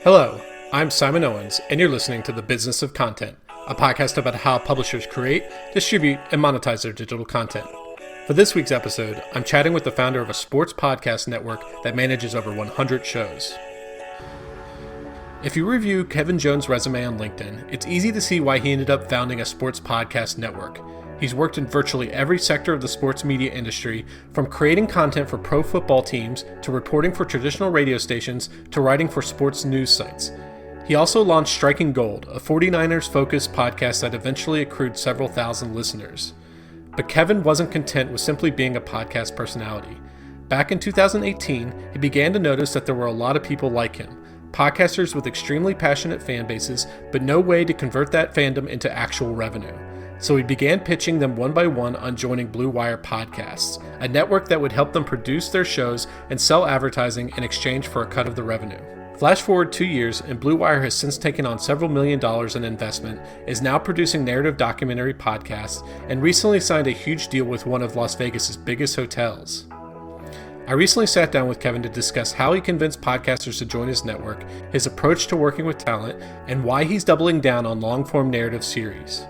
Hello, I'm Simon Owens, and you're listening to The Business of Content, a podcast about how publishers create, distribute, and monetize their digital content. For this week's episode, I'm chatting with the founder of a sports podcast network that manages over 100 shows. If you review Kevin Jones' resume on LinkedIn, it's easy to see why he ended up founding a sports podcast network. He's worked in virtually every sector of the sports media industry, from creating content for pro football teams, to reporting for traditional radio stations, to writing for sports news sites. He also launched Striking Gold, a 49ers-focused podcast that eventually accrued several thousand listeners. But Kevin wasn't content with simply being a podcast personality. Back in 2018, he began to notice that there were a lot of people like him, podcasters with extremely passionate fan bases, but no way to convert that fandom into actual revenue. So he began pitching them one by one on joining Blue Wire Podcasts, a network that would help them produce their shows and sell advertising in exchange for a cut of the revenue. Flash forward 2 years, and Blue Wire has since taken on several $1 million in investment, is now producing narrative documentary podcasts, and recently signed a huge deal with one of Las Vegas's biggest hotels. I recently sat down with Kevin to discuss how he convinced podcasters to join his network, his approach to working with talent, and why he's doubling down on long-form narrative series.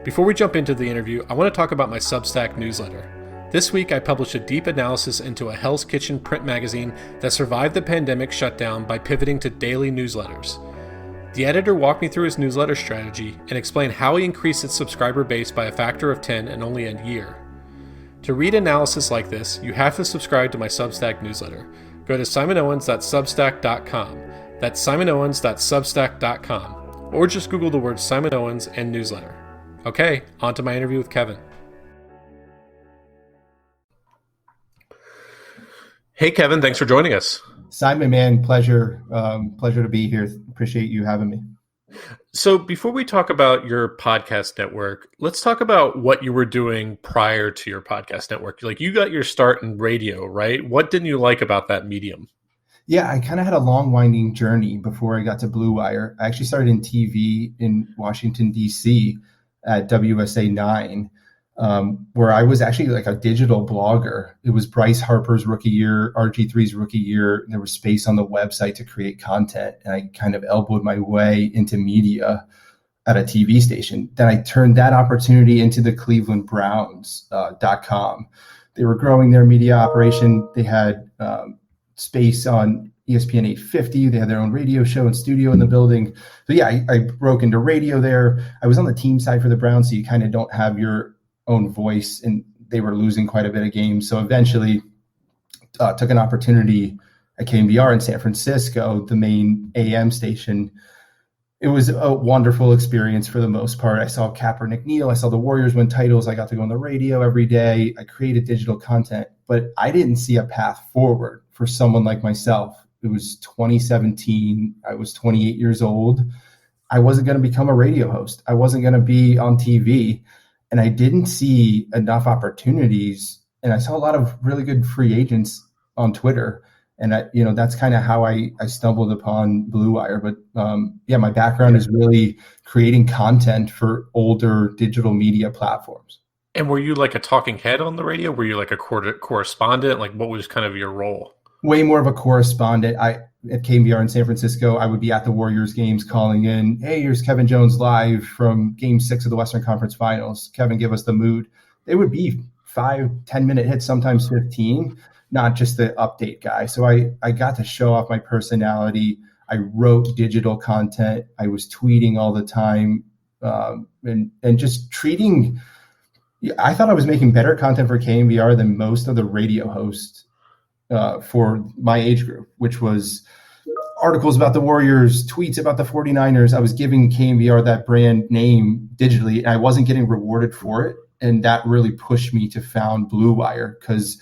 Before we jump into the interview, I want to talk about my Substack newsletter. This week, I published a deep analysis into a Hell's Kitchen print magazine that survived the pandemic shutdown by pivoting to daily newsletters. The editor walked me through his newsletter strategy and explained how he increased its subscriber base by a factor of 10 in only a year. To read analysis like this, you have to subscribe to my Substack newsletter. Go to simonowens.substack.com. That's simonowens.substack.com. Or just Google the words Simon Owens and newsletter. Okay, on to my interview with Kevin. Hey, Kevin, thanks for joining us. Simon, man, pleasure to be here. Appreciate you having me. So before we talk about your podcast network, let's talk about what you were doing prior to your podcast network. Like, you got your start in radio, right? What didn't you like about that medium? Yeah, I kind of had a long winding journey before I got to Blue Wire. I actually started in TV in Washington, D.C. at WSA 9, where I was actually like a digital blogger. It was Bryce Harper's rookie year, RG3's rookie year. There was space on the website to create content, and I kind of elbowed my way into media at a TV station. Then I turned that opportunity into the Cleveland Browns.com. They were growing their media operation. They had space on ESPN 850. They had their own radio show and studio in the building. So yeah, I broke into radio there. I was on the team side for the Browns, so you kind of don't have your own voice, and they were losing quite a bit of games. So eventually took an opportunity at KMBR in San Francisco, the main AM station. It was a wonderful experience for the most part. I saw Kaepernick kneel. I saw the Warriors win titles. I got to go on the radio every day. I created digital content, but I didn't see a path forward for someone like myself. It was 2017. I was 28 years old. I wasn't going to become a radio host. I wasn't going to be on TV. And I didn't see enough opportunities. And I saw a lot of really good free agents on Twitter. And that's kind of how I stumbled upon Blue Wire. But my background is really creating content for older digital media platforms. And were you like a talking head on the radio? Were you like a correspondent? Like, what was kind of your role? Way more of a correspondent. At KMBR in San Francisco, I would be at the Warriors games calling in, hey, here's Kevin Jones live from Game 6 of the Western Conference Finals. Kevin, give us the mood. They would be 5-10 minute hits, sometimes 15, not just the update guy. So I got to show off my personality. I wrote digital content. I was tweeting all the time, and just treating. I thought I was making better content for KMBR than most of the radio hosts for my age group, which was articles about the Warriors, tweets about the 49ers. I was giving KMBR that brand name digitally, and I wasn't getting rewarded for it. And that really pushed me to found Blue Wire, because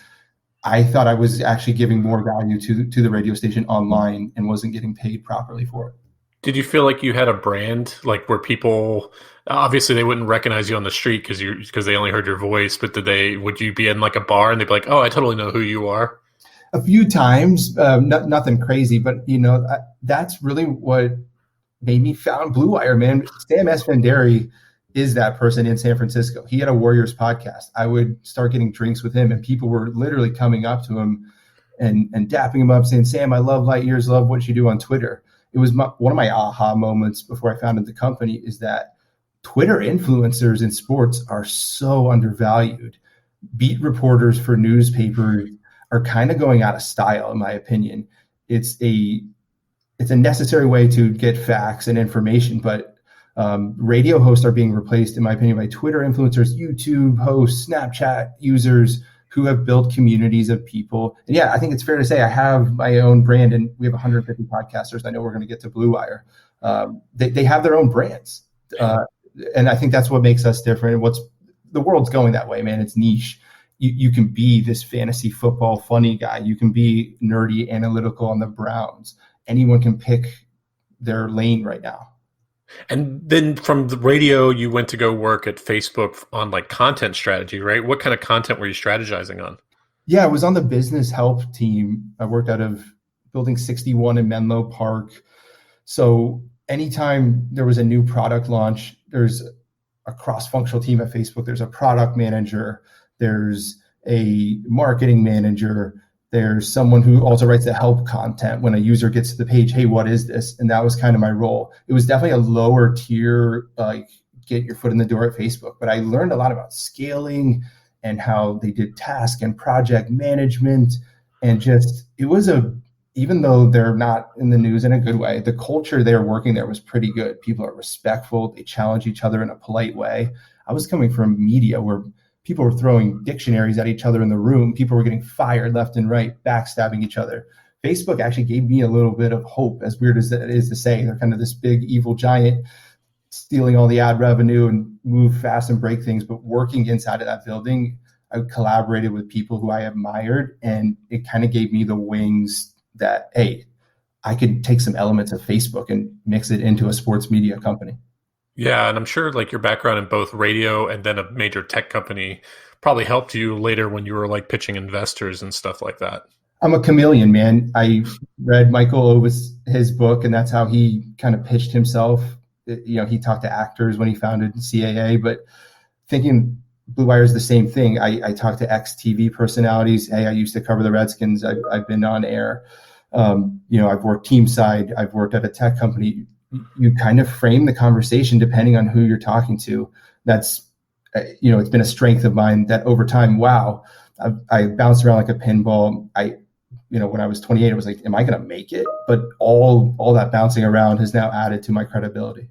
I thought I was actually giving more value to the radio station online and wasn't getting paid properly for it. Did you feel like you had a brand, like where people, obviously they wouldn't recognize you on the street because they only heard your voice, but would you be in like a bar and they'd be like, oh, I totally know who you are? A few times, nothing crazy, but that's really what made me found Blue Wire, man. Sam Esfandari is that person in San Francisco. He had a Warriors podcast. I would start getting drinks with him, and people were literally coming up to him and dapping him up, saying, Sam, I love Light Years, love what you do on Twitter. it was one of my aha moments before I founded the company, is that Twitter influencers in sports are so undervalued. Beat reporters for newspapers are kind of going out of style, in my opinion. It's a necessary way to get facts and information, but radio hosts are being replaced, in my opinion, by Twitter influencers, YouTube hosts, Snapchat users who have built communities of people. And yeah, I think it's fair to say I have my own brand, and we have 150 podcasters. I know we're going to get to Blue Wire. They have their own brands. And I think that's what makes us different. The world's going that way, man. It's niche. You can be this fantasy football funny guy. You can be nerdy, analytical on the Browns. Anyone can pick their lane right now. And then from the radio, you went to go work at Facebook on like content strategy, right? What kind of content were you strategizing on? Yeah, I was on the business help team. I worked out of Building 61 in Menlo Park. So anytime there was a new product launch, there's a cross-functional team at Facebook. There's a product manager. There's a marketing manager. There's someone who also writes the help content when a user gets to the page. Hey, what is this? And that was kind of my role. It was definitely a lower tier, like get your foot in the door at Facebook. But I learned a lot about scaling and how they did task and project management. And just, even though they're not in the news in a good way, the culture they were working there was pretty good. People are respectful. They challenge each other in a polite way. I was coming from media where people were throwing dictionaries at each other in the room. People were getting fired left and right, backstabbing each other. Facebook actually gave me a little bit of hope, as weird as it is to say. They're kind of this big evil giant stealing all the ad revenue and move fast and break things. But working inside of that building, I collaborated with people who I admired, and it kind of gave me the wings that, hey, I could take some elements of Facebook and mix it into a sports media company. Yeah, and I'm sure like your background in both radio and then a major tech company probably helped you later when you were like pitching investors and stuff like that. I'm a chameleon, man. I read Michael Ovis, his book, and that's how he kind of pitched himself. He talked to actors when he founded CAA, but thinking Blue Wire is the same thing. I talked to ex-TV personalities. Hey, I used to cover the Redskins. I've been on air. I've worked team side. I've worked at a tech company. You kind of frame the conversation depending on who you're talking to. That's, it's been a strength of mine that over time, wow, I bounced around like a pinball. When I was 28, I was like, am I going to make it? But all that bouncing around has now added to my credibility.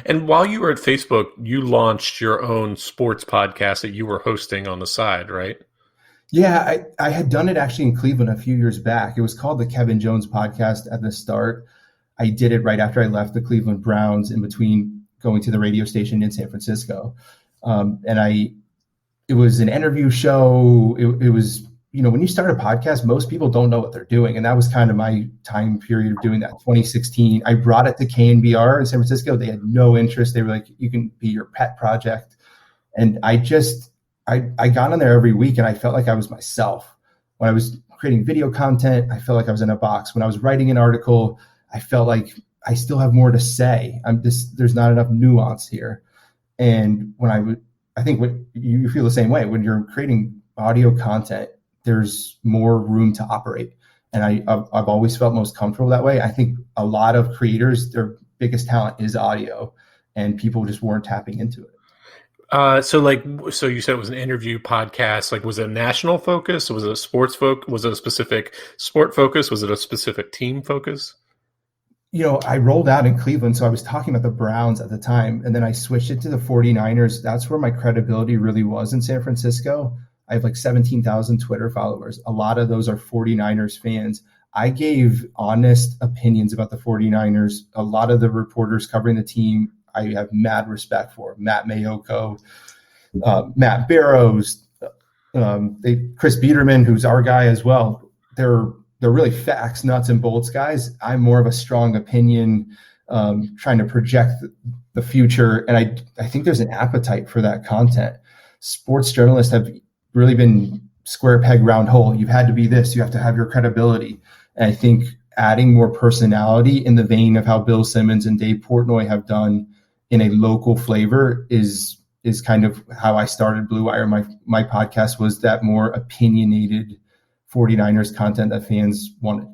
And while you were at Facebook, you launched your own sports podcast that you were hosting on the side, right? Yeah, I had done it actually in Cleveland a few years back. It was called the Kevin Jones Podcast at the start. I did it right after I left the Cleveland Browns, in between going to the radio station in San Francisco. It was an interview show. It was, when you start a podcast, most people don't know what they're doing. And that was kind of my time period of doing that. 2016, I brought it to KNBR in San Francisco. They had no interest. They were like, you can be your pet project. And I got on there every week and I felt like I was myself. When I was creating video content, I felt like I was in a box. When I was writing an article, I felt like I still have more to say. There's not enough nuance here. And I think when you feel the same way, when you're creating audio content, there's more room to operate. And I've always felt most comfortable that way. I think a lot of creators, their biggest talent is audio, and people just weren't tapping into it. So you said it was an interview podcast. Like, was it a national focus? Was it a sports focus? Was it a specific sport focus? Was it a specific team focus? I rolled out in Cleveland, so I was talking about the Browns at the time, and then I switched it to the 49ers. That's where my credibility really was in San Francisco. I have like 17,000 Twitter followers. A lot of those are 49ers fans. I gave honest opinions about the 49ers. A lot of the reporters covering the team, I have mad respect for. Matt Mayoko, Matt Barrows, Chris Biederman, who's our guy as well. They're really facts, nuts and bolts guys. I'm more of a strong opinion, trying to project the future. And I think there's an appetite for that content. Sports journalists have really been square peg, round hole. You've had to be this. You have to have your credibility. And I think adding more personality in the vein of how Bill Simmons and Dave Portnoy have done in a local flavor is kind of how I started Blue Wire. My podcast was that more opinionated 49ers content that fans wanted.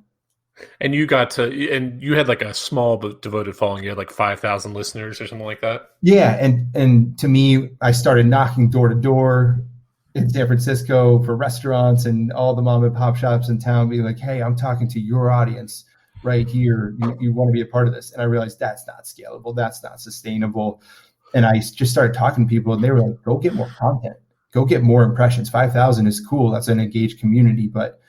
And you had like a small but devoted following. You had like 5,000 listeners or something like that. Yeah, and to me, I started knocking door to door in San Francisco for restaurants and all the mom and pop shops in town, being like, "Hey, I'm talking to your audience right here. You want to be a part of this?" And I realized that's not scalable, that's not sustainable. And I just started talking to people, and they were like, "Go get more content, go get more impressions. 5,000 is cool. That's an engaged community, but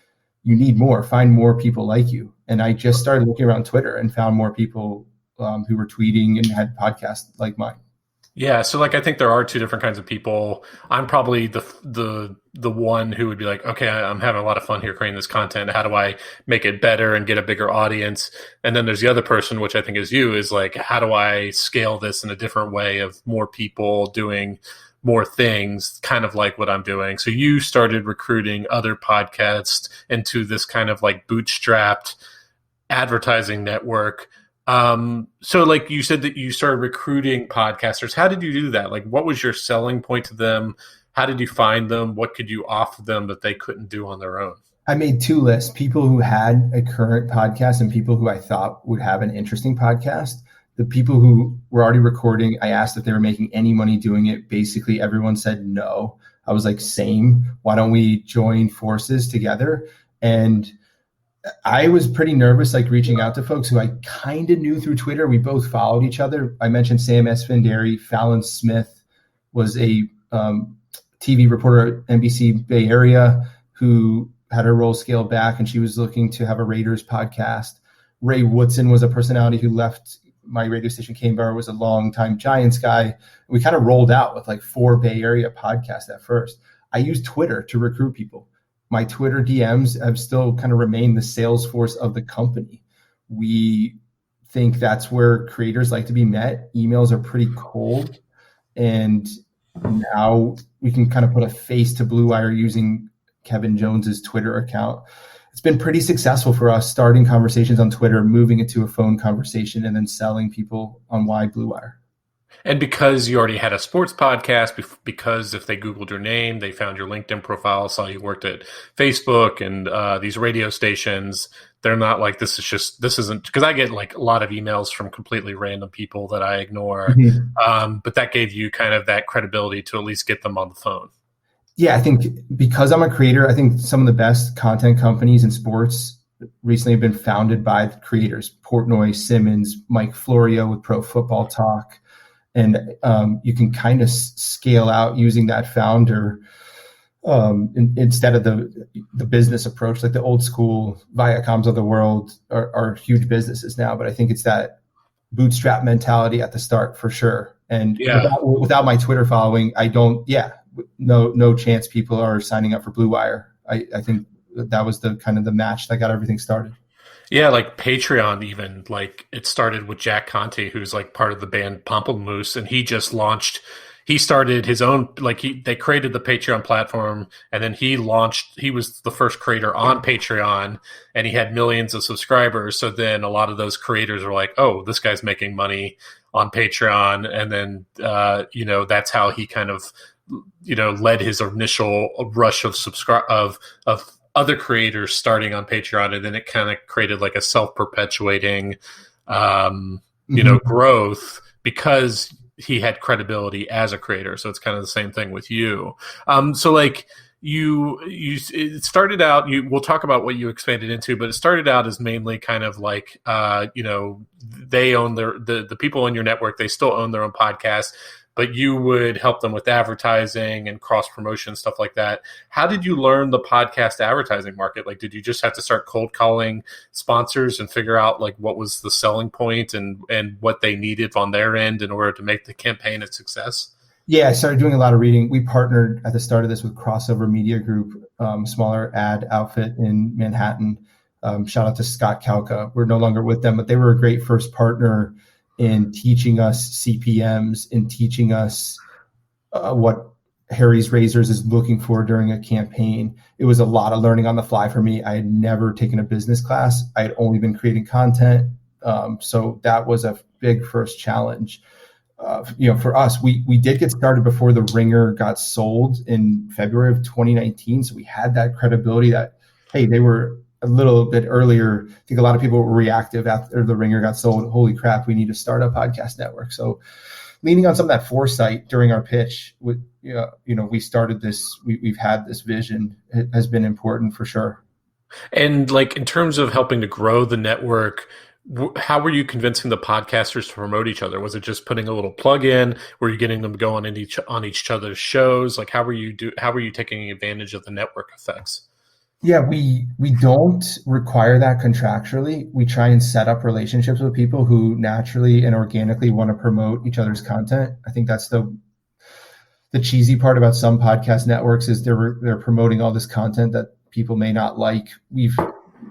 you need more. Find more people like you." And I just started looking around Twitter and found more people who were tweeting and had podcasts like mine. Yeah, so like I think there are two different kinds of people. I'm probably the one who would be like, okay, I'm having a lot of fun here creating this content. How do I make it better and get a bigger audience? And then there's the other person, which I think is you, is like, how do I scale this in a different way of more people doing more things, kind of like what I'm doing. So you started recruiting other podcasts into this kind of like bootstrapped advertising network. So like you said that you started recruiting podcasters. How did you do that? Like, what was your selling point to them? How did you find them? What could you offer them that they couldn't do on their own? I made two lists: people who had a current podcast and people who I thought would have an interesting podcast. The people who were already recording, I asked if they were making any money doing it. Basically, everyone said no. I was like, same. Why don't we join forces together? And I was pretty nervous, like reaching out to folks who I kind of knew through Twitter. We both followed each other. I mentioned Sam Esfandiari. Fallon Smith was a TV reporter at NBC Bay Area who had her role scaled back, and she was looking to have a Raiders podcast. Ray Woodson was a personality who left my radio station, Canberra, was a longtime Giants guy. We kind of rolled out with like 4 Bay Area podcasts at first. I used Twitter to recruit people. My Twitter DMs have still kind of remained the sales force of the company. We think that's where creators like to be met. Emails are pretty cold. And now we can kind of put a face to Blue Wire using Kevin Jones's Twitter account. It's been pretty successful for us, starting conversations on Twitter, moving it to a phone conversation, and then selling people on why Blue Wire. And because you already had a sports podcast, because if they Googled your name, they found your LinkedIn profile, saw you worked at Facebook and these radio stations, they're not like, this isn't, because I get like a lot of emails from completely random people that I ignore. Mm-hmm. But that gave you kind of that credibility to at least get them on the phone. Yeah, I think because I'm a creator, I think some of the best content companies in sports recently have been founded by the creators. Portnoy, Simmons, Mike Florio with Pro Football Talk. And you can kind of scale out using that founder instead of the business approach. Like the old school Viacoms of the world are huge businesses now, but I think it's that bootstrap mentality at the start for sure. And without my Twitter following, no chance people are signing up for Blue Wire. I think that was the kind of the match that got everything started. Yeah, like Patreon even, like it started with Jack Conte, who's like part of the band Pamplemousse, and he started his own, they created the Patreon platform, and then he was the first creator on Patreon, and he had millions of subscribers. So then a lot of those creators are like, oh, this guy's making money on Patreon. And then, that's how he kind of, led his initial rush of other creators starting on Patreon, and then it kind of created like a self-perpetuating, growth because he had credibility as a creator. So it's kind of the same thing with you. So like it started out, we'll talk about what you expanded into, but it started out as mainly kind of like, they own the people in your network, they still own their own podcast, but you would help them with advertising and cross promotion, stuff like that. How did you learn the podcast advertising market? Like, did you just have to start cold calling sponsors and figure out like what was the selling point and what they needed on their end in order to make the campaign a success? Yeah, I started doing a lot of reading. We partnered at the start of this with Crossover Media Group, smaller ad outfit in Manhattan. Shout out to Scott Kalka. We're no longer with them, but they were a great first partner in teaching us CPMs, in teaching us what Harry's Razors is looking for during a campaign. It was a lot of learning on the fly for me. I had never taken a business class. I had only been creating content. So that was a big first challenge. For us, we did get started before The Ringer got sold in February of 2019. So we had that credibility that, hey, they were a little bit earlier, I think a lot of people were reactive after The Ringer got sold. Holy crap, we need to start a podcast network. So leaning on some of that foresight during our pitch, we started this, we've had this vision. It has been important for sure. And like in terms of helping to grow the network, how were you convincing the podcasters to promote each other? Was it just putting a little plug in? Were you getting them to go on each other's shows? Like how were you taking advantage of the network effects? Yeah, we don't require that contractually. We try and set up relationships with people who naturally and organically want to promote each other's content. I think that's the cheesy part about some podcast networks is they're promoting all this content that people may not like. We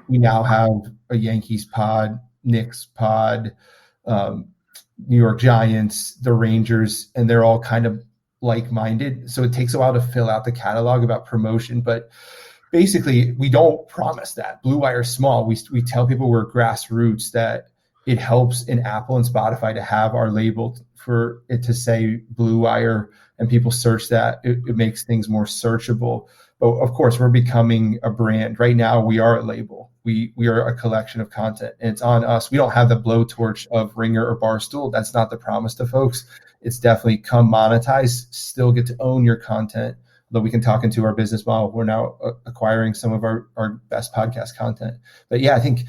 now have a Yankees pod, Knicks pod, New York Giants, the Rangers, and they're all kind of like-minded. So it takes a while to fill out the catalog about promotion, but basically we don't promise that. Blue Wire is small. We tell people we're grassroots, that it helps in Apple and Spotify to have our label, for it to say Blue Wire, and people search that. It makes things more searchable. But of course, we're becoming a brand. Right now, we are a label. We are a collection of content, and it's on us. We don't have the blowtorch of Ringer or Barstool. That's not the promise to folks. It's definitely come monetize, still get to own your content. Though we can talk into our business model. We're now acquiring some of our best podcast content. But yeah, I think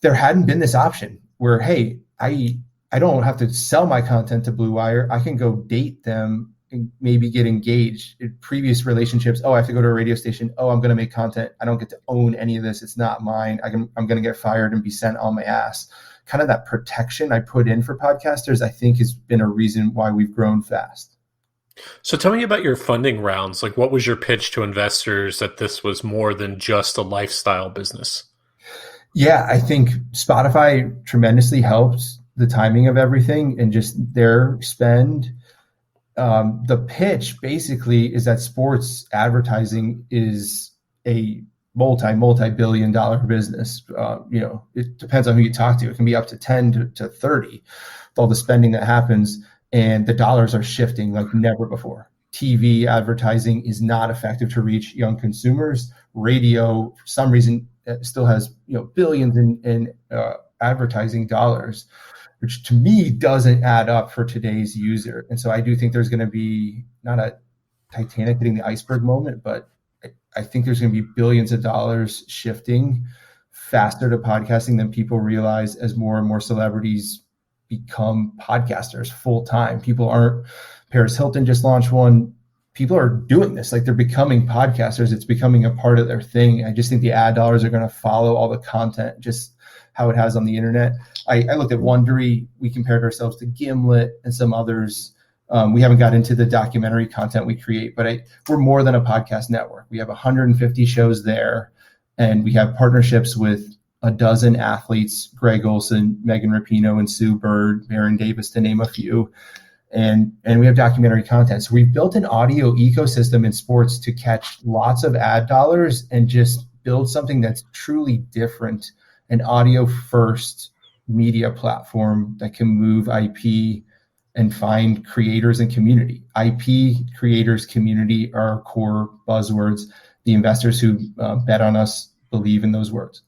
there hadn't been this option where, hey, I don't have to sell my content to Blue Wire. I can go date them and maybe get engaged in previous relationships. Oh, I have to go to a radio station. Oh, I'm going to make content. I don't get to own any of this. It's not mine. I'm going to get fired and be sent on my ass. Kind of that protection I put in for podcasters, I think, has been a reason why we've grown fast. So tell me about your funding rounds. Like, what was your pitch to investors that this was more than just a lifestyle business? Yeah, I think Spotify tremendously helped the timing of everything and just their spend. The pitch basically is that sports advertising is a multi-billion dollar business. It depends on who you talk to. It can be up to 10 to 30 with all the spending that happens. And the dollars are shifting like never before. TV advertising is not effective to reach young consumers. Radio, for some reason, still has billions in advertising dollars, which to me doesn't add up for today's user. And so I do think there's going to be not a Titanic hitting the iceberg moment, but I think there's going to be billions of dollars shifting faster to podcasting than people realize as more and more celebrities become podcasters full time. People aren't, Paris Hilton just launched one. People are doing this, like they're becoming podcasters. It's becoming a part of their thing. I just think the ad dollars are going to follow all the content, just how it has on the internet. I looked at Wondery. We compared ourselves to Gimlet and some others. We haven't got into the documentary content we create, but we're more than a podcast network. We have 150 shows there, and we have partnerships with a dozen athletes: Greg Olson, Megan Rapinoe, and Sue Bird, Baron Davis, to name a few. And we have documentary content. So we've built an audio ecosystem in sports to catch lots of ad dollars and just build something that's truly different, an audio first media platform that can move IP and find creators and community. IP, creators, community are our core buzzwords. The investors who bet on us believe in those words.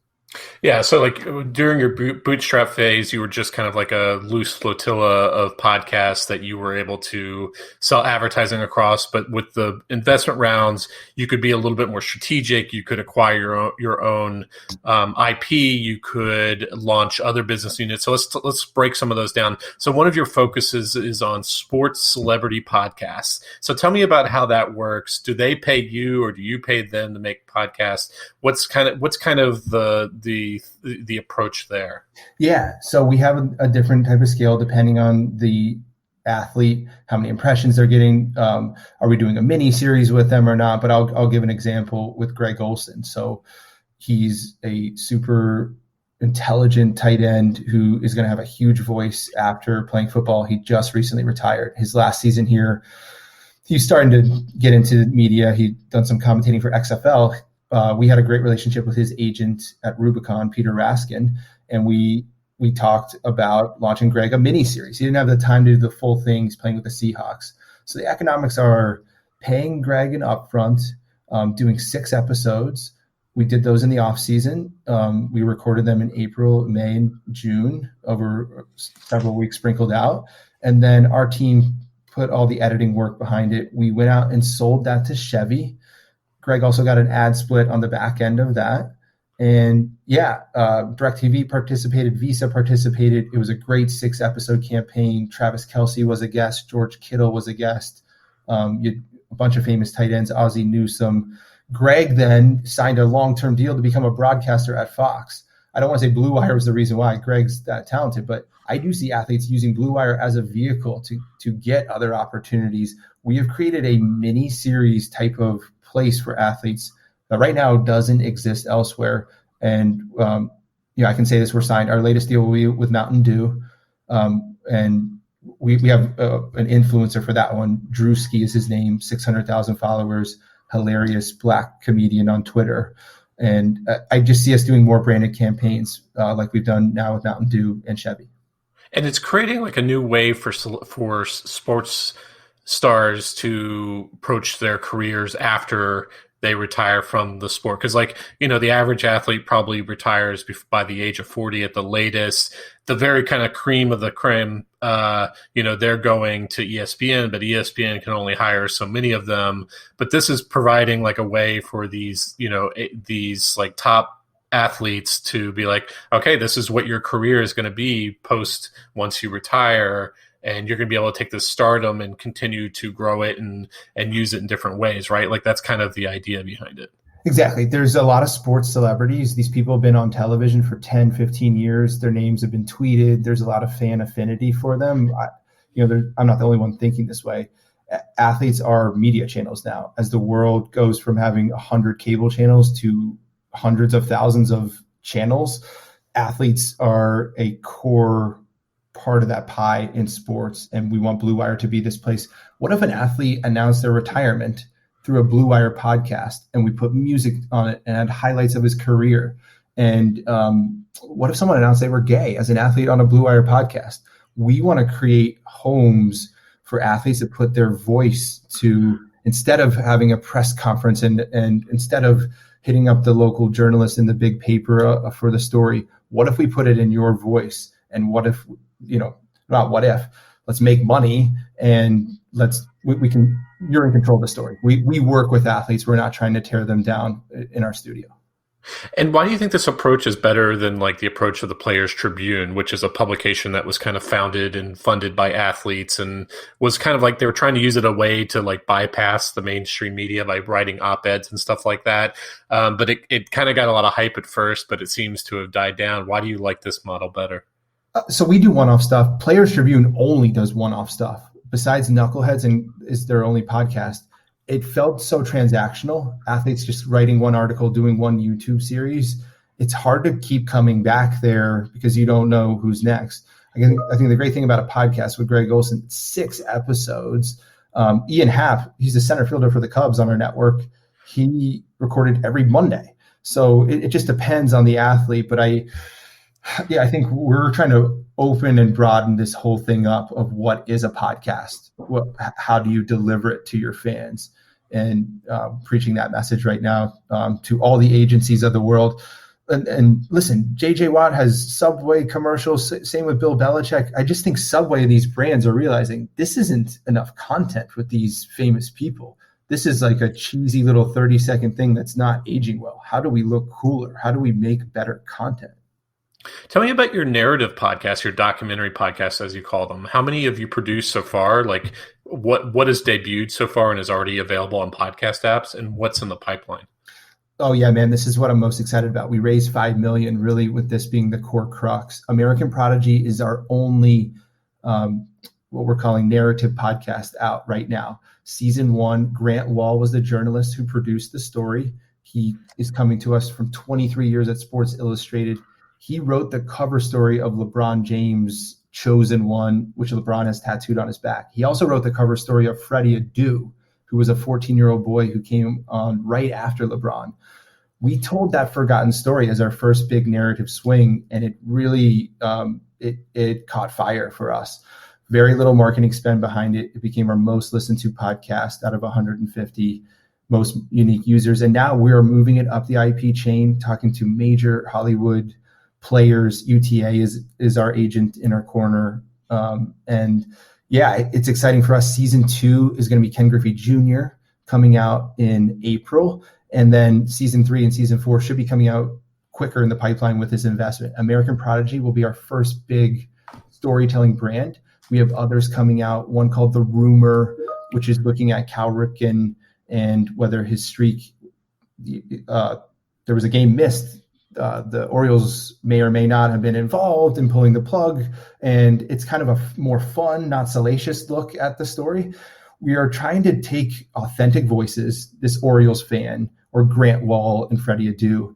Yeah, so like during your bootstrap phase, you were just kind of like a loose flotilla of podcasts that you were able to sell advertising across. But with the investment rounds, you could be a little bit more strategic. You could acquire your own IP. You could launch other business units. So let's break some of those down. So one of your focuses is on sports celebrity podcasts. So tell me about how that works. Do they pay you, or do you pay them to make podcasts? What's kind of the approach there? Yeah, so we have a different type of scale depending on the athlete, how many impressions they're getting. Are we doing a mini series with them or not? But I'll give an example with Greg Olson. So he's a super intelligent tight end who is going to have a huge voice after playing football. He just recently retired. His last season here, he's starting to get into media. He'd done some commentating for XFL. We had a great relationship with his agent at Rubicon, Peter Raskin, and we talked about launching Greg a mini series. He didn't have the time to do the full thing. He's playing with the Seahawks. So the economics are paying Greg an upfront, doing 6 episodes, We did those in the off season. We recorded them in April, May, and June over several weeks sprinkled out. And then our team put all the editing work behind it. We went out and sold that to Chevy. Greg also got an ad split on the back end of that. And DirecTV participated, Visa participated. It was a great 6-episode campaign. Travis Kelce was a guest. George Kittle was a guest. You had a bunch of famous tight ends, Ozzie Newsome. Greg then signed a long-term deal to become a broadcaster at Fox. I don't want to say Blue Wire was the reason why. Greg's that talented, but I do see athletes using Blue Wire as a vehicle to get other opportunities. We have created a mini series type of place for athletes that right now doesn't exist elsewhere. And I can say this: we're signed. Our latest deal will be with Mountain Dew, and we have an influencer for that one. Drewski is his name, 600,000 followers, hilarious Black comedian on Twitter. And I just see us doing more branded campaigns like we've done now with Mountain Dew and Chevy. And it's creating like a new way for sports stars to approach their careers after they retire from the sport. Because the average athlete probably retires by the age of 40 at the latest. The very kind of cream of the creme, they're going to ESPN, but ESPN can only hire so many of them. But this is providing like a way for these like top athletes to be like, okay, this is what your career is going to be once you retire. And you're going to be able to take this stardom and continue to grow it and use it in different ways, right? Like that's kind of the idea behind it. Exactly. There's a lot of sports celebrities. These people have been on television for 10, 15 years. Their names have been tweeted. There's a lot of fan affinity for them. I'm not the only one thinking this way. Athletes are media channels now. As the world goes from having 100 cable channels to hundreds of thousands of channels, athletes are a core part of that pie in sports, and we want Blue Wire to be this place. What if an athlete announced their retirement through a Blue Wire podcast, and we put music on it and had highlights of his career? And what if someone announced they were gay as an athlete on a Blue Wire podcast? We want to create homes for athletes that put their voice to, instead of having a press conference and instead of hitting up the local journalist in the big paper for the story, what if we put it in your voice? And what if, not what if, let's make money and you're in control of the story. We work with athletes. We're not trying to tear them down in our studio. And why do you think this approach is better than like the approach of the Players Tribune, which is a publication that was kind of founded and funded by athletes and was kind of like they were trying to use it a way to like bypass the mainstream media by writing op-eds and stuff like that. But it kind of got a lot of hype at first, but it seems to have died down. Why do you like this model better? So we do one-off stuff. Players Tribune only does one-off stuff. Besides Knuckleheads and is their only podcast. It felt so transactional. Athletes just writing one article, doing one YouTube series. It's hard to keep coming back there because you don't know who's next. I think the great thing about a podcast with Greg Olson, 6 episodes. Ian Happ, he's a center fielder for the Cubs on our network. He recorded every Monday. So it just depends on the athlete. But I think we're trying to open and broaden this whole thing up of what is a podcast. How do you deliver it to your fans? And preaching that message right now to all the agencies of the world. And listen, JJ Watt has Subway commercials. Same with Bill Belichick. I just think Subway and these brands are realizing this isn't enough content with these famous people. This is like a cheesy little 30-second thing that's not aging well. How do we look cooler? How do we make better content? Tell me about your narrative podcast, your documentary podcast, as you call them. How many have you produced so far? Like what has debuted so far and is already available on podcast apps, and what's in the pipeline? Oh yeah, man, this is what I'm most excited about. We raised $5 million, really, with this being the core crux. American Prodigy is our only what we're calling narrative podcast out right now. Season 1, Grant Wall was the journalist who produced the story. He is coming to us from 23 years at Sports Illustrated. He wrote the cover story of LeBron James' Chosen One, which LeBron has tattooed on his back. He also wrote the cover story of Freddie Adu, who was a 14-year-old boy who came on right after LeBron. We told that forgotten story as our first big narrative swing, and it really it caught fire for us. Very little marketing spend behind it. It became our most listened to podcast out of 150. most unique users. And now we're moving it up the IP chain, talking to major Hollywood players. UTA is our agent in our corner. And yeah, it's exciting for us. Season 2 is going to be Ken Griffey Jr. coming out in April. And then season 3 and season 4 should be coming out quicker in the pipeline with this investment. American Prodigy will be our first big storytelling brand. We have others coming out, one called The Rumor, which is looking at Cal Ripken and whether his streak, there was a game missed. The Orioles may or may not have been involved in pulling the plug. And it's kind of a more fun, not salacious look at the story. We are trying to take authentic voices, this Orioles fan or Grant Wall and Freddie Adu,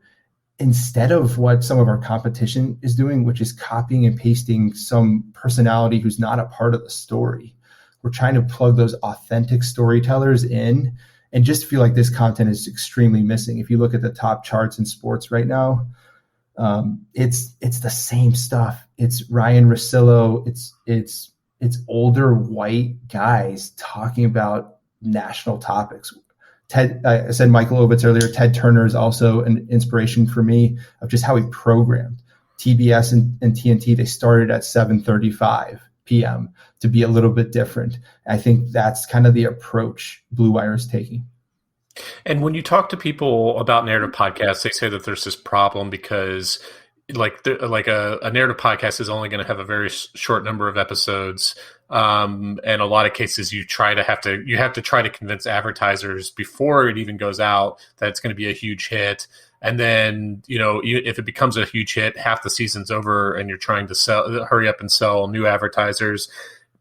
instead of what some of our competition is doing, which is copying and pasting some personality who's not a part of the story. We're trying to plug those authentic storytellers in and just feel like this content is extremely missing. If you look at the top charts in sports right now, it's the same stuff. It's Ryan Russillo. It's older white guys talking about national topics. I said Michael Ovitz earlier. Ted Turner is also an inspiration for me of just how he programmed. TBS and TNT, they started at 7:35 p.m. to be a little bit different. I think that's kind of the approach Blue Wire is taking. And when you talk to people about narrative podcasts, they say that there's this problem because like a narrative podcast is only going to have a very short number of episodes. And a lot of cases you have to try to convince advertisers before it even goes out that it's going to be a huge hit. And then, if it becomes a huge hit, half the season's over and you're trying to hurry up and sell new advertisers.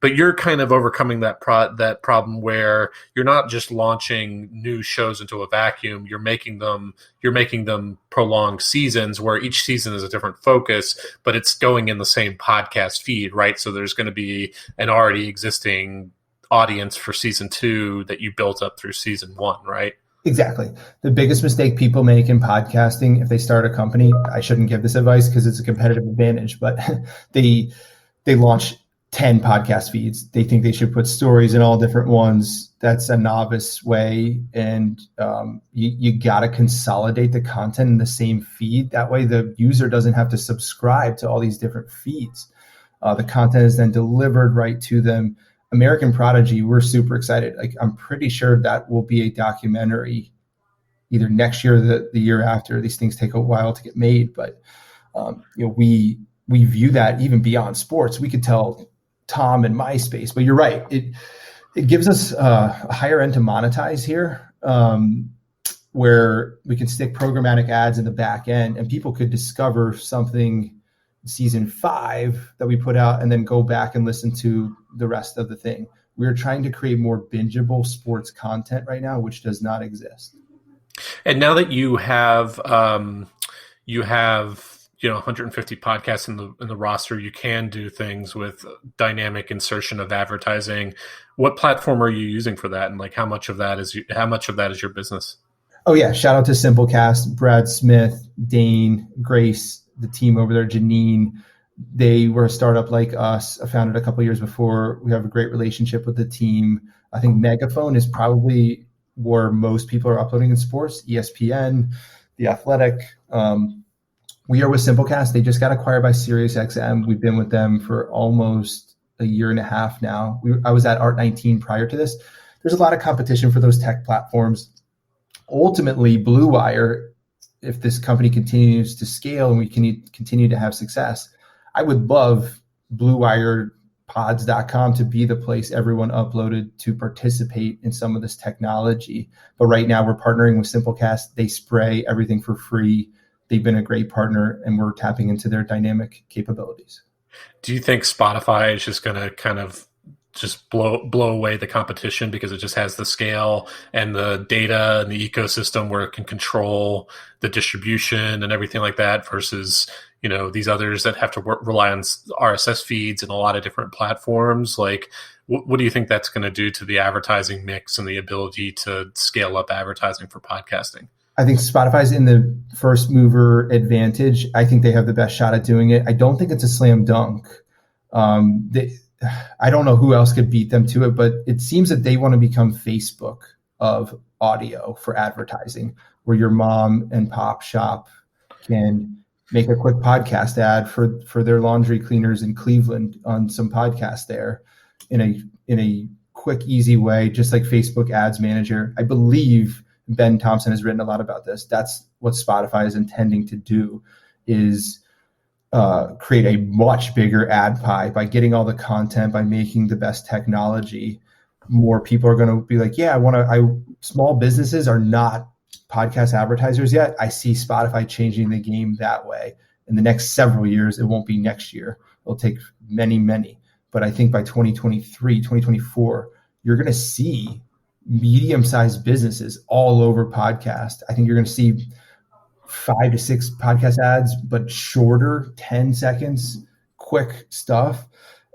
But you're kind of overcoming that problem where you're not just launching new shows into a vacuum. You're making them prolonged seasons where each season is a different focus, but it's going in the same podcast feed, right? So there's going to be an already existing audience for season 2 that you built up through season 1, right? Exactly. The biggest mistake people make in podcasting, if they start a company, I shouldn't give this advice because it's a competitive advantage, but they launch 10 podcast feeds. They think they should put stories in all different ones. That's a novice way. And you got to consolidate the content in the same feed. That way the user doesn't have to subscribe to all these different feeds. The content is then delivered right to them. American Prodigy, we're super excited. Like, I'm pretty sure that will be a documentary either next year or the year after. These things take a while to get made, but we view that even beyond sports. We could tell Tom and MySpace, but you're right. It gives us a higher end to monetize here, where we can stick programmatic ads in the back end and people could discover something season 5 that we put out and then go back and listen to the rest of the thing. We're trying to create more bingeable sports content right now, which does not exist. And now that you have 150 podcasts in the roster, you can do things with dynamic insertion of advertising. What platform are you using for that, and like how much of that is your business? Oh yeah, shout out to Simplecast, Brad Smith, Dane, Grace, the team over there, Janine. They were a startup like us, founded a couple of years before. We have a great relationship with the team. I think Megaphone is probably where most people are uploading in sports. ESPN, The Athletic. We are with Simplecast. They just got acquired by SiriusXM. We've been with them for almost a year and a half now. I was at Art19 prior to this. There's a lot of competition for those tech platforms. Ultimately, Blue Wire, if this company continues to scale and we can continue to have success, I would love BlueWirePods.com to be the place everyone uploaded to participate in some of this technology. But right now we're partnering with Simplecast. They spray everything for free. They've been a great partner, and we're tapping into their dynamic capabilities. Do you think Spotify is just going to kind of just blow away the competition because it just has the scale and the data and the ecosystem where it can control the distribution and everything like that versus, these others that have to rely on RSS feeds and a lot of different platforms? Like, what do you think that's going to do to the advertising mix and the ability to scale up advertising for podcasting? I think Spotify's in the first mover advantage. I think they have the best shot at doing it. I don't think it's a slam dunk. I don't know who else could beat them to it, but it seems that they want to become Facebook of audio for advertising, where your mom and pop shop can make a quick podcast ad for their laundry cleaners in Cleveland on some podcast there in a quick, easy way, just like Facebook Ads Manager. I believe Ben Thompson has written a lot about this. That's what Spotify is intending to do, is create a much bigger ad pie by getting all the content, by making the best technology. More people are going to be like, yeah, small businesses are not podcast advertisers yet. I see Spotify changing the game that way. In the next several years, it won't be next year. It'll take many. But I think by 2023, 2024, you're going to see medium-sized businesses all over podcast. I think you're going to see 5 to 6 podcast ads, but shorter, 10 seconds, quick stuff.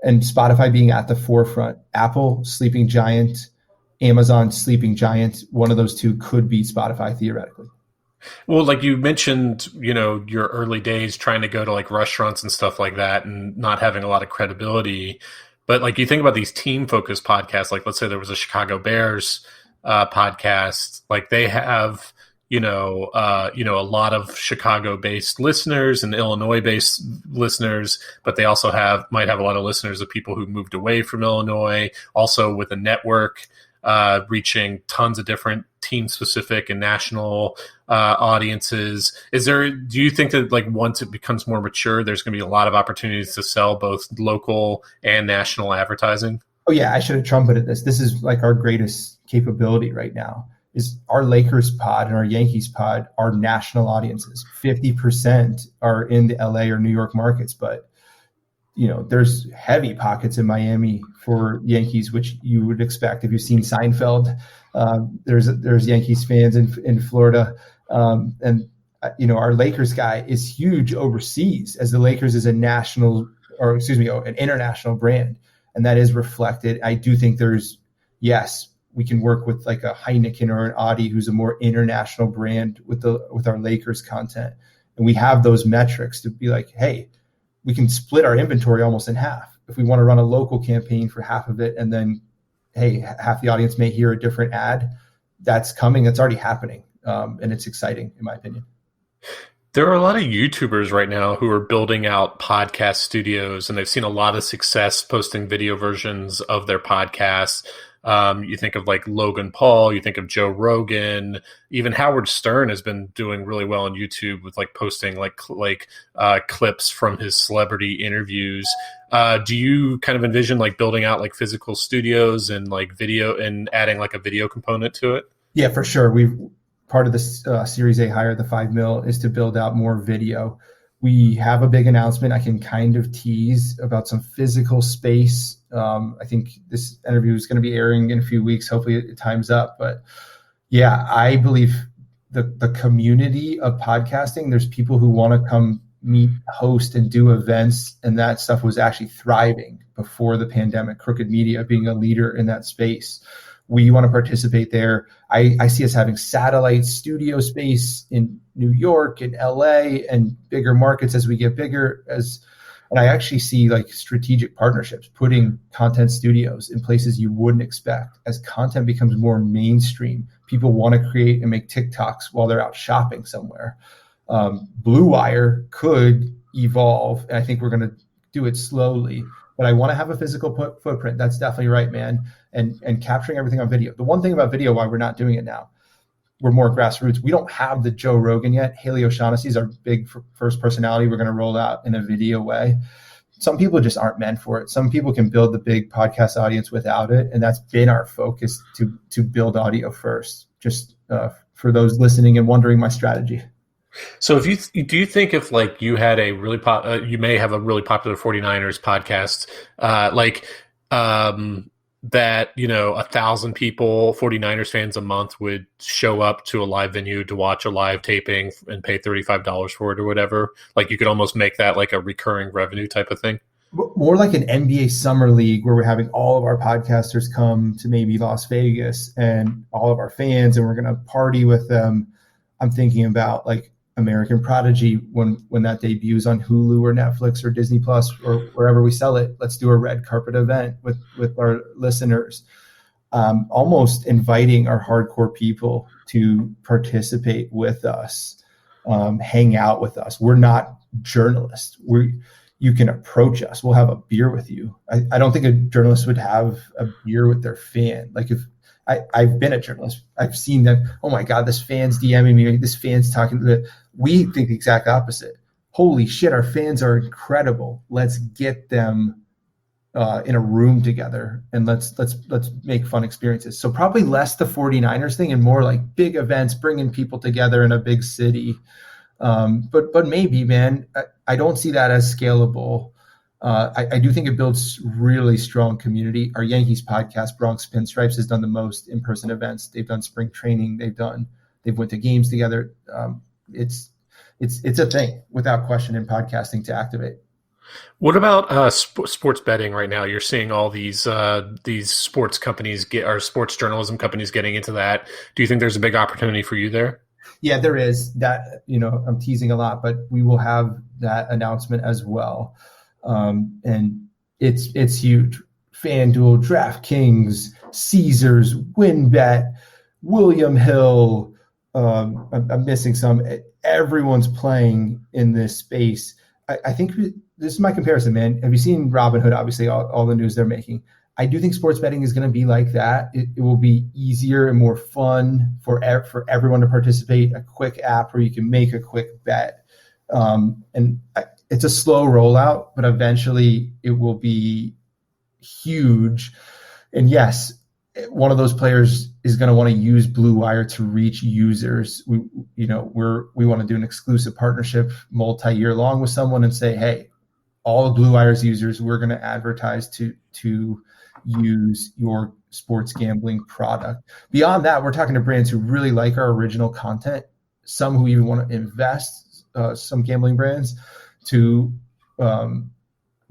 And Spotify being at the forefront. Apple, sleeping giant. Amazon, sleeping giant. One of those two could beat Spotify theoretically. Well, like you mentioned, your early days trying to go to like restaurants and stuff like that and not having a lot of credibility. But like you think about these team focused podcasts, like let's say there was a Chicago Bears podcast, like they have, a lot of Chicago based listeners and Illinois based listeners, but they also might have a lot of listeners of people who moved away from Illinois, also with a network reaching tons of different team specific and national audiences. Do you think that like once it becomes more mature, there's going to be a lot of opportunities to sell both local and national advertising? Oh yeah, I should have trumpeted this. This is like our greatest capability right now, is our Lakers pod and our Yankees pod are national audiences. 50% are in the LA or New York markets, but there's heavy pockets in Miami for Yankees, which you would expect if you've seen Seinfeld. There's Yankees fans in Florida, and our Lakers guy is huge overseas, as the Lakers is an international brand, and that is reflected. I do think we can work with like a Heineken or an Audi, who's a more international brand with our Lakers content, and we have those metrics to be like, hey, we can split our inventory almost in half. If we want to run a local campaign for half of it, and then, hey, half the audience may hear a different ad, that's coming. That's already happening. And it's exciting, in my opinion. There are a lot of YouTubers right now who are building out podcast studios, and they've seen a lot of success posting video versions of their podcasts. You think of like Logan Paul, you think of Joe Rogan, even Howard Stern has been doing really well on YouTube with like posting like clips from his celebrity interviews. Do you kind of envision like building out like physical studios and like video and adding like a video component to it? Yeah, for sure. Part of this Series A hire, the $5 million, is to build out more video. We have a big announcement I can kind of tease about some physical space. I think this interview is going to be airing in a few weeks. Hopefully it times up. But yeah, I believe the community of podcasting, there's people who want to come meet, host, and do events. And that stuff was actually thriving before the pandemic, Crooked Media being a leader in that space. We want to participate there. I see us having satellite studio space in New York and LA and bigger markets as we get bigger. And I actually see like strategic partnerships, putting content studios in places you wouldn't expect. As content becomes more mainstream, people want to create and make TikToks while they're out shopping somewhere. Blue Wire could evolve, and I think we're going to do it slowly. But I want to have a physical footprint. That's definitely right, man. And capturing everything on video. The one thing about video, why we're not doing it now, we're more grassroots. We don't have the Joe Rogan yet. Haley O'Shaughnessy is our big first personality we're going to roll out in a video way. Some people just aren't meant for it. Some people can build the big podcast audience without it. And that's been our focus, to build audio first, just for those listening and wondering my strategy. So do you think if like you had a really you may have a really popular 49ers podcast, that 1,000 people, 49ers fans a month, would show up to a live venue to watch a live taping and pay $35 for it or whatever? Like you could almost make that like a recurring revenue type of thing. More like an NBA summer league, where we're having all of our podcasters come to maybe Las Vegas and all of our fans, and we're going to party with them. I'm thinking about like American Prodigy when that debuts on Hulu or Netflix or Disney Plus or wherever we sell it. Let's do a red carpet event with our listeners. almost inviting our hardcore people to participate with us, hang out with us. We're not journalists. You can approach us. We'll have a beer with you. I don't think a journalist would have a beer with their fan. Like if I've been a journalist, I've seen them. Oh my God, this fan's DMing me. This fan's talking to the. We think the exact opposite. Holy shit, our fans are incredible. Let's get them in a room together and let's make fun experiences. So probably less the 49ers thing and more like big events, bringing people together in a big city. But maybe, man, I don't see that as scalable. I do think it builds really strong community. Our Yankees podcast, Bronx Pinstripes, has done the most in-person events. They've done spring training. They've went to games together. It's a thing without question in podcasting to activate. What about sports betting right now? You're seeing all these sports companies sports journalism companies getting into that. Do you think there's a big opportunity for you there? Yeah, there is. That, I'm teasing a lot, but we will have that announcement as well. And it's huge. FanDuel, DraftKings, Caesars, WynnBET, William Hill. I'm missing some. Everyone's playing in this space. I think this is my comparison, man. Have you seen Robinhood? Obviously, all the news they're making. I do think sports betting is going to be like that. It will be easier and more fun for everyone to participate. A quick app where you can make a quick bet. It's a slow rollout, but eventually it will be huge. And yes, one of those players is going to want to use Blue Wire to reach users. We want to do an exclusive partnership multi-year long with someone and say, hey, all of Blue Wire's users, we're going to advertise to use your sports gambling product. Beyond that, we're talking to brands who really like our original content, some who even want to invest, some gambling brands, to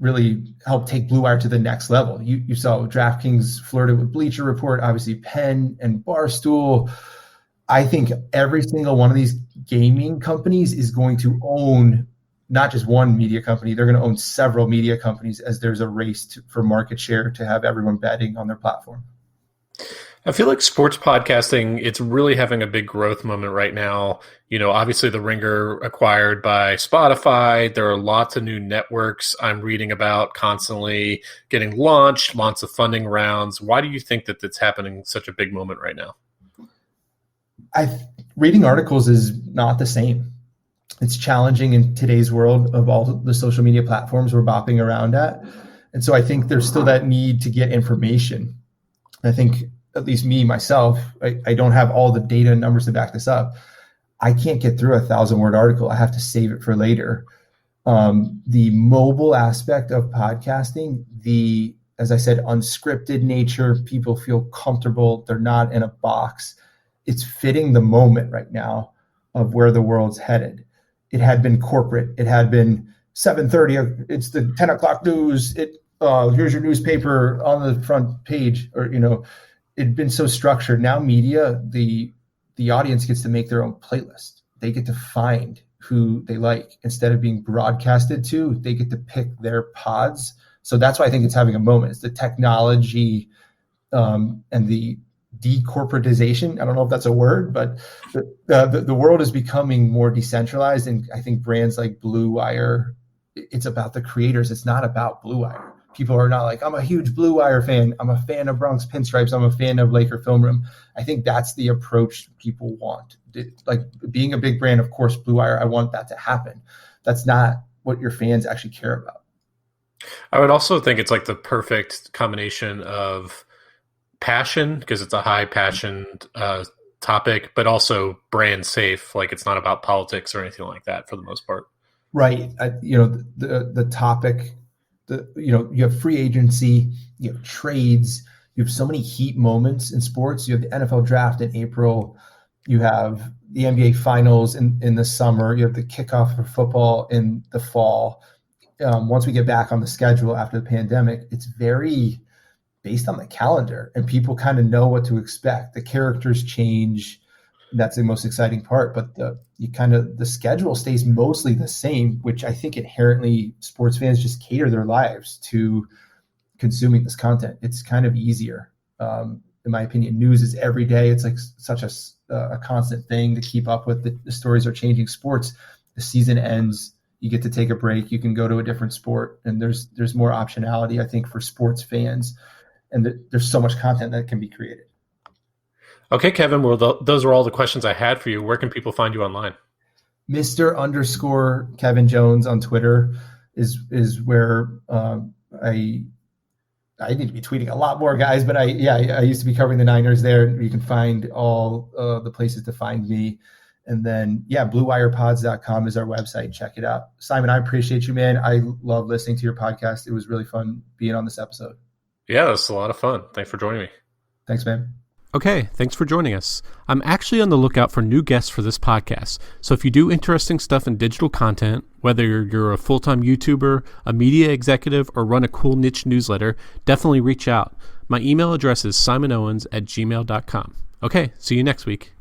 really help take Blue Wire to the next level. You saw DraftKings flirted with Bleacher Report, obviously Penn and Barstool. I think every single one of these gaming companies is going to own not just one media company. They're going to own several media companies as there's a race for market share to have everyone betting on their platform. I feel like sports podcasting, it's really having a big growth moment right now. Obviously the Ringer acquired by Spotify. There are lots of new networks I'm reading about constantly getting launched, lots of funding rounds. Why do you think that it's happening such a big moment right now? Reading articles is not the same. It's challenging in today's world of all the social media platforms we're bopping around at. And so I think there's still that need to get information. I think, at least me, myself, I don't have all the data and numbers to back this up. I can't get through a 1,000-word article. I have to save it for later. The mobile aspect of podcasting, as I said, unscripted nature, people feel comfortable. They're not in a box. It's fitting the moment right now of where the world's headed. It had been corporate. It had been 7:30. It's the 10 o'clock news. Here's your newspaper on the front page, or it'd been so structured. Now media, the audience gets to make their own playlist. They get to find who they like. Instead of being broadcasted to, they get to pick their pods. So that's why I think it's having a moment. It's the technology and the decorporatization. I don't know if that's a word, but the world is becoming more decentralized. And I think brands like Blue Wire, it's about the creators. It's not about Blue Wire. People are not like, I'm a huge Blue Wire fan. I'm a fan of Bronx Pinstripes. I'm a fan of Laker Film Room. I think that's the approach people want. Like being a big brand, of course, Blue Wire, I want that to happen. That's not what your fans actually care about. I would also think it's like the perfect combination of passion, because it's a high passion topic, but also brand safe. Like it's not about politics or anything like that for the most part. Right. The topic, you have free agency, you have trades, you have so many heat moments in sports. You have the NFL draft in April. You have the NBA finals in the summer. You have the kickoff for football in the fall. Once we get back on the schedule after the pandemic, it's very based on the calendar, and people kind of know what to expect. The characters change. That's the most exciting part, but the schedule stays mostly the same, which I think inherently sports fans just cater their lives to consuming this content. It's kind of easier. in my opinion, news is every day. It's like such a constant thing to keep up with. The stories are changing. Sports, the season ends, you get to take a break, you can go to a different sport, and there's more optionality, I think, for sports fans, and there's so much content that can be created. Okay, Kevin, well, those are all the questions I had for you. Where can people find you online? Mr. Kevin Jones on Twitter is where I need to be tweeting a lot more, guys, but I used to be covering the Niners there. You can find all the places to find me. And then, bluewirepods.com is our website. Check it out. Simon, I appreciate you, man. I love listening to your podcast. It was really fun being on this episode. Yeah, it was a lot of fun. Thanks for joining me. Thanks, man. Okay, thanks for joining us. I'm actually on the lookout for new guests for this podcast. So if you do interesting stuff in digital content, whether you're a full-time YouTuber, a media executive, or run a cool niche newsletter, definitely reach out. My email address is simonowens@gmail.com. Okay, see you next week.